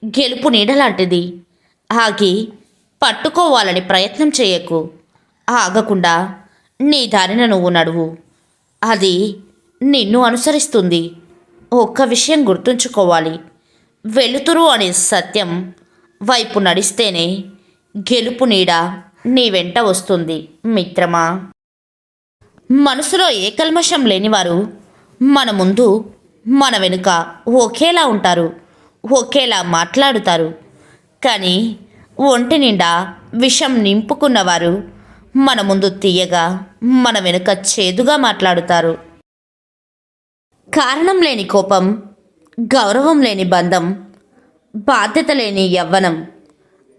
గెలుపు నీడలాంటిది. ఆగి పట్టుకోవాలని ప్రయత్నం చేయకు. ఆగకుండా నీ దారిన నువ్వు నడువు. అది నిన్ను అనుసరిస్తుంది. ఒక్క విషయం గుర్తుంచుకోవాలి. వెలుతురు అనే సత్యం వైపు నడిస్తేనే గెలుపు నీడ నీ వెంట వస్తుంది మిత్రమా. మనసులో ఏ కల్మషం లేనివారు మన ముందు మన వెనుక ఒకేలా ఉంటారు, ఒకేలా మాట్లాడుతారు. కానీ ఒంటి నిండా విషం నింపుకున్నవారు మన ముందు తీయగా, మన వెనుక చేదుగా మాట్లాడుతారు. కారణం లేని కోపం, గౌరవం లేని బంధం, బాధ్యత లేని యవ్వనం,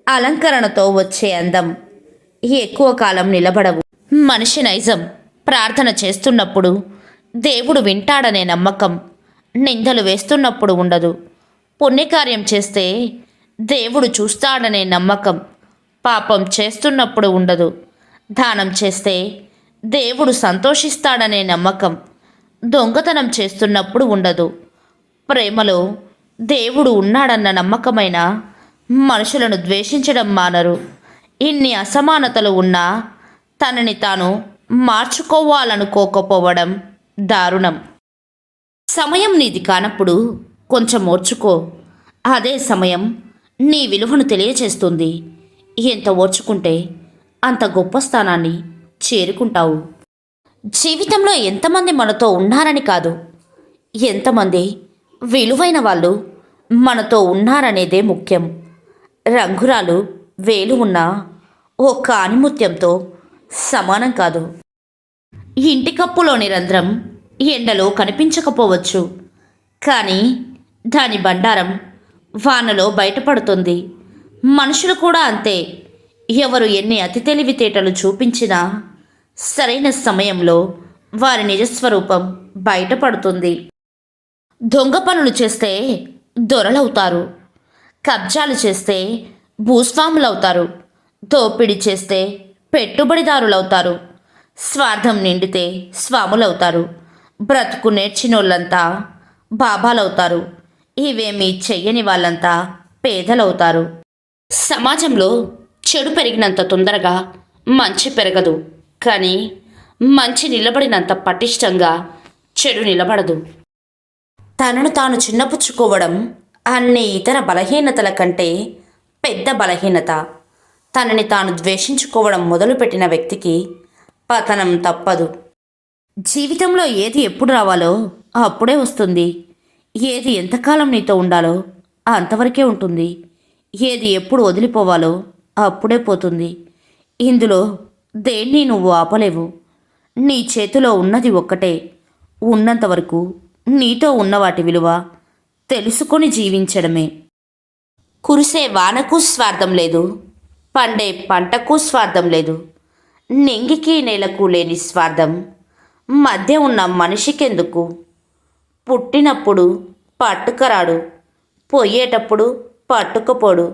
అలంకరణతో వచ్చే అందం ఎక్కువ కాలం నిలబడవు. మనిషి నైజం ప్రార్థన చేస్తున్నప్పుడు దేవుడు వింటాడనే నమ్మకం నిందలు వేస్తున్నప్పుడు ఉండదు. పుణ్యకార్యం చేస్తే దేవుడు చూస్తాడనే నమ్మకం పాపం చేస్తున్నప్పుడు ఉండదు. దానం చేస్తే దేవుడు సంతోషిస్తాడనే నమ్మకం దొంగతనం చేస్తున్నప్పుడు ఉండదు. ప్రేమలో దేవుడు ఉన్నాడన్న నమ్మకమైన మనుషులను ద్వేషించడం మానరు. ఇన్ని అసమానతలు ఉన్నా తనని తాను మార్చుకోవాలనుకోకపోవడం దారుణం. సమయం నీది కానప్పుడు కొంచెం ఓర్చుకో. అదే సమయం నీ విలువను తెలియచేస్తుంది. ఎంత ఓర్చుకుంటే అంత గొప్ప స్థానాన్ని చేరుకుంటావు. జీవితంలో ఎంతమంది మనతో ఉన్నారని కాదు, ఎంతమంది విలువైన వాళ్ళు మనతో ఉన్నారనేదే ముఖ్యం. రంగురాలు వేలు ఉన్న ఒక్క ఆణిముత్యంతో సమానం కాదు. ఇంటి కప్పులోని రంధ్రం ఎండలో కనిపించకపోవచ్చు, కానీ దాని బండారం వానలో బయటపడుతుంది. మనుషులు కూడా అంతే. ఎవరు ఎన్ని అతి తెలివితేటలు చూపించినా సరైన సమయంలో వారి నిజస్వరూపం బయటపడుతుంది. దొంగ పనులు చేస్తే దొరలవుతారు, కబ్జాలు చేస్తే భూస్వాములవుతారు, దోపిడీ చేస్తే పెట్టుబడిదారులవుతారు, స్వార్థం నిండితే స్వాములవుతారు, బ్రతుకు నేర్చినోళ్ళంతా బాబాలవుతారు, ఇవేమీ చెయ్యని వాళ్ళంతా పేదలవుతారు. సమాజంలో చెడు పెరిగినంత తొందరగా మంచి పెరగదు, కానీ మంచి నిలబడినంత పటిష్టంగా చెడు నిలబడదు. తనను తాను చిన్నపుచ్చుకోవడం అన్ని ఇతర బలహీనతల కంటే పెద్ద బలహీనత. తనని తాను ద్వేషించుకోవడం మొదలుపెట్టిన వ్యక్తికి పతనం తప్పదు. జీవితంలో ఏది ఎప్పుడు రావాలో అప్పుడే వస్తుంది. ఏది ఎంతకాలం నీతో ఉండాలో అంతవరకే ఉంటుంది. ఏది ఎప్పుడు వదిలిపోవాలో అప్పుడే పోతుంది. ఇందులో దేన్ని నువ్వు ఆపలేవు. నీ చేతిలో ఉన్నది ఒక్కటే. ఉన్నంతవరకు నీతో ఉన్న వాటి విలువ తెలుసుకొని జీవించడమే. కురిసే వానకు స్వార్థం లేదు, పండే పంటకు స్వార్థం లేదు. నింగికి నేలకు లేని స్వార్థం మధ్య ఉన్న మనిషికెందుకు? పుట్టినప్పుడు పట్టుకరాడు, పోయేటప్పుడు పట్టుకపోడు.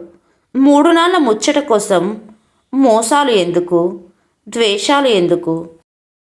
3 నాళ్ళ ముచ్చట కోసం మోసాలు ఎందుకు, ద్వేషాలు ఎందుకు?